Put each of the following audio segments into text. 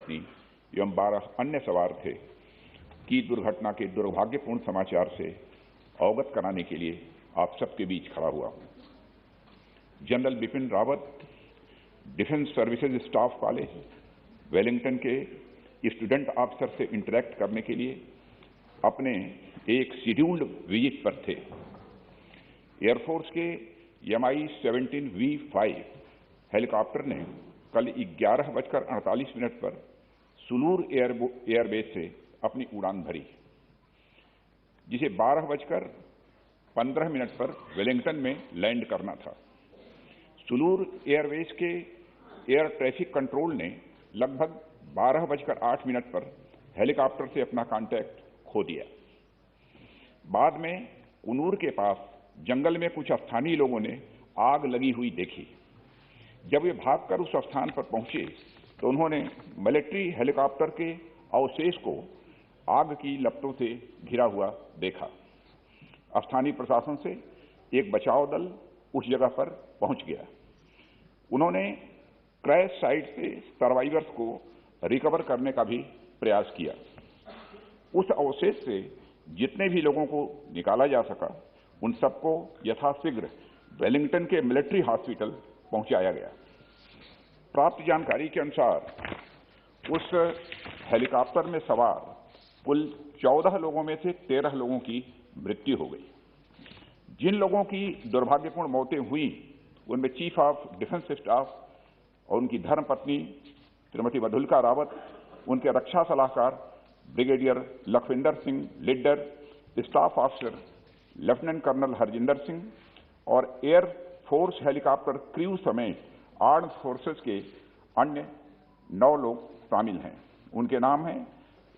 पत्नी एवं 12 अन्य सवार थे की दुर्घटना के दुर्भाग्यपूर्ण समाचार से अवगत कराने के लिए आप सबके बीच खड़ा हुआ हूं। General Bipin Rawat defence services staff college Wellington के स्टूडेंट ऑफिसर से इंटरेक्ट करने के लिए अपने एक शेड्यूल्ड विजिट पर थे। एयरफोर्स के Mi-17V5 हेलीकॉप्टर ने कल 11:48 पर सुलूर एयरबेस से अपनी उड़ान भरी, जिसे 12:15 पर वेलिंगटन में लैंड करना था। सुलूर एयरबेस के एयर ट्रैफिक कंट्रोल ने लगभग 12:08 पर हेलीकॉप्टर से अपना कांटेक्ट खो दिया। बाद में कुनूर के पास जंगल में कुछ स्थानीय लोगों ने आग लगी हुई देखी। जब वे भागकर उस स्थान पर पहुंचे तो उन्होंने मिलिट्री हेलीकॉप्टर के अवशेष को आग की लपटों से घिरा हुआ देखा। स्थानीय प्रशासन से एक बचाव दल उस जगह पर पहुंच गया। उन्होंने क्रैश साइट से सर्वाइवर्स को रिकवर करने का भी प्रयास किया। उस अवशेष से जितने भी लोगों को निकाला जा सका उन सबको यथाशीघ्र वेलिंगटन के मिलिट्री हॉस्पिटल पहुंचाया गया। प्राप्त जानकारी के अनुसार उस हेलीकॉप्टर में सवार कुल 14 लोगों में से 13 लोगों की मृत्यु हो गई। जिन लोगों की दुर्भाग्यपूर्ण मौतें हुई उनमें चीफ ऑफ डिफेंस स्टाफ और उनकी धर्मपत्नी श्रीमती मधुलिका रावत, उनके रक्षा सलाहकार brigadier Lakhvinder Singh Lidder, staff officer lieutenant colonel Harjinder Singh और एयर फोर्स हेलीकॉप्टर क्रू समेत आर्म्ड फोर्सेस के अन्य 9 लोग शामिल हैं। उनके नाम हैं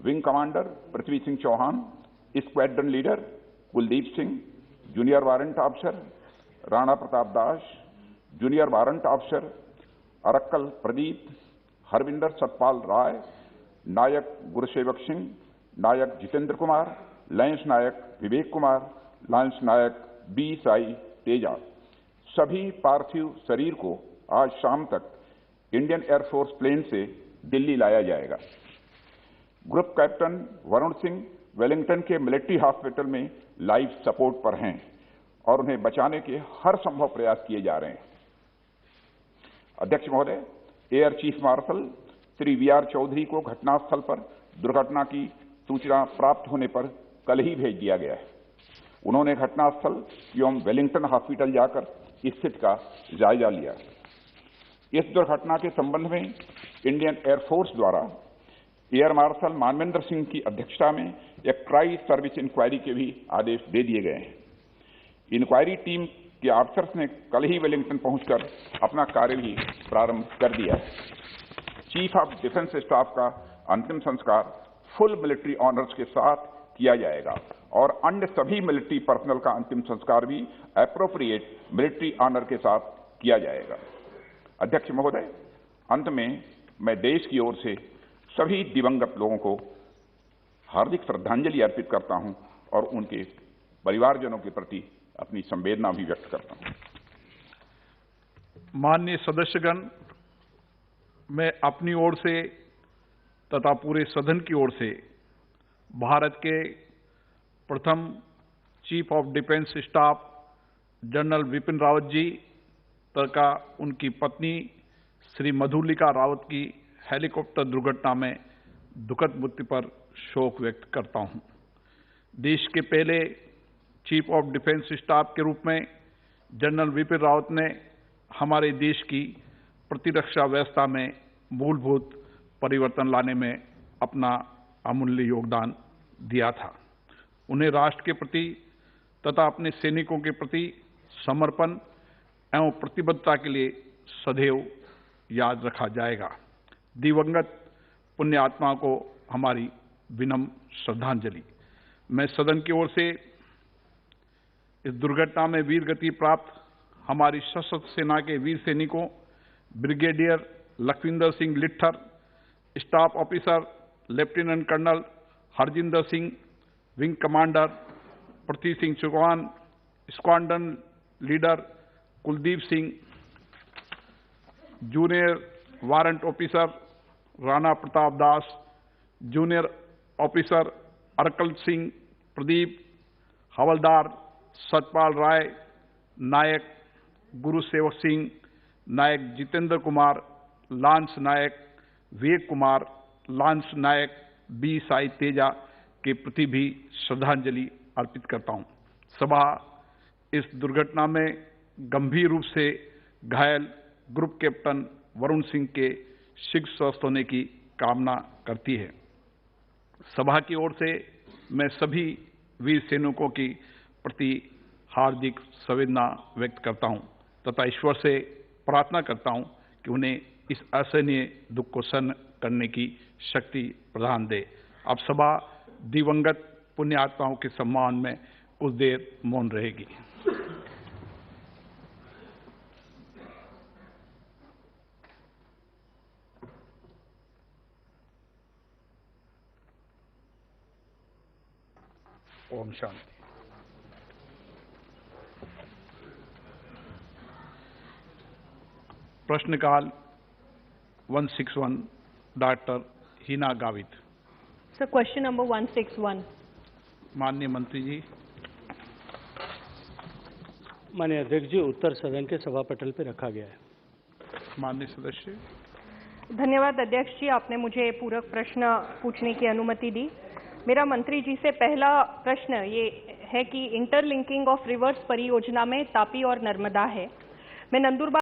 wing commander Prithvi Singh Chauhan, squadron leader Kuldeep Singh, junior warrant officer Rana Pratap Das, junior warrant officer Arakkal Pradeep, Harvinder Satpal Rai, Naik Gursewak Singh, Naik Jitendra Kumar, lance Naik Vivek Kumar, lance Naik B Sai Teja. सभी पार्थिव शरीर को आज शाम तक इंडियन एयरफोर्स प्लेन से दिल्ली लाया जाएगा। Group captain Varun Singh Wellington के मिलिट्री हॉस्पिटल में लाइफ सपोर्ट पर हैं और उन्हें बचाने के हर संभव प्रयास किए जा रहे हैं। अध्यक्ष महोदय, air chief marshal Shri V R. Chaudhary को घटनास्थल पर दुर्घटना की सूचना प्राप्त होने पर कल ही भेज दिया गया है। उन्होंने घटनास्थल एवं वेलिंगटन हॉस्पिटल जाकर स्थिति का जायजा लिया। इस दुर्घटना के संबंध में इंडियन एयरफोर्स द्वारा एयर मार्शल मानवेंद्र सिंह की अध्यक्षता में एक ट्राई सर्विस इंक्वायरी के भी आदेश दे दिए गए हैं। इंक्वायरी टीम के ऑफिसर्स ने कल ही वेलिंगटन पहुंचकर अपना कार्य भी प्रारंभ कर दिया है। चीफ ऑफ डिफेंस स्टाफ का अंतिम संस्कार फुल मिलिट्री ऑनर्स के साथ किया जाएगा और अन्य सभी मिलिट्री पर्सनल का अंतिम संस्कार भी एप्रोप्रिएट मिलिट्री ऑनर के साथ किया जाएगा। अध्यक्ष महोदय, अंत में मैं देश की ओर से सभी दिवंगत लोगों को हार्दिक श्रद्धांजलि अर्पित करता हूं और उनके परिवारजनों के प्रति अपनी संवेदना भी व्यक्त करता हूं। माननीय सदस्यगण, मैं अपनी ओर से तथा पूरे सदन की ओर से भारत के प्रथम chief of defence staff general Bipin Rawat ji तथा उनकी पत्नी श्री मधुलिका रावत की हेलीकॉप्टर दुर्घटना में दुखद मृत्यु पर शोक व्यक्त करता हूं। देश के पहले चीफ ऑफ डिफेंस स्टाफ के रूप में जनरल बिपिन रावत ने हमारे देश की प्रतिरक्षा व्यवस्था में मूलभूत परिवर्तन लाने में अपना अमूल्य योगदान दिया था। उन्हें राष्ट्र के प्रति तथा अपने सैनिकों के प्रति समर्पण एवं प्रतिबद्धता के लिए सदैव याद रखा जाएगा। दिवंगत पुण्य आत्मा को हमारी विनम्र श्रद्धांजलि। मैं सदन की ओर से इस दुर्घटना में वीर गति प्राप्त हमारी सशस्त्र सेना के वीर सैनिकों brigadier Lakhvinder Singh Lidder, staff officer lieutenant colonel Harjinder Singh, wing commander Prithvi Singh Chauhan, squadron leader Kuldeep Singh, junior warrant officer Rana Pratap Das, junior officer Arakkal Singh Pradeep, havildar Satpal Rai, Naik Gursewak Singh, Naik Jitendra Kumar, lance Naik Vivek Kumar, lance Naik B Sai Teja के प्रति भी श्रद्धांजलि अर्पित करता हूं। सभा इस दुर्घटना में गंभीर रूप से घायल ग्रुप कैप्टन वरुण सिंह के शीघ्र स्वस्थ होने की कामना करती है। सभा की ओर से मैं सभी वीर सैनिकों की प्रति हार्दिक संवेदना व्यक्त करता हूं तथा ईश्वर से प्रार्थना करता हूं कि उन्हें इस असहनीय दुख को सहन करने की शक्ति प्रदान दे। अब सभा दिवंगत पुण्य आत्माओं के सम्मान में कुछ देर मौन रहेगी। ओम शांति। प्रश्नकाल 161 doctor Hina Gavit. Sir, question number 161। माननीय मंत्री जी। माननीय अध्यक्ष जी, उत्तर सदन के सभा पटल पर रखा गया है। माननीय सदस्य। धन्यवाद अध्यक्ष जी, आपने मुझे पूरक प्रश्न पूछने की अनुमति दी। मेरा मंत्री जी से पहला प्रश्न ये है कि इंटरलिंकिंग ऑफ रिवर्स परियोजना में तापी और नर्मदा है। मैं नंदुरबार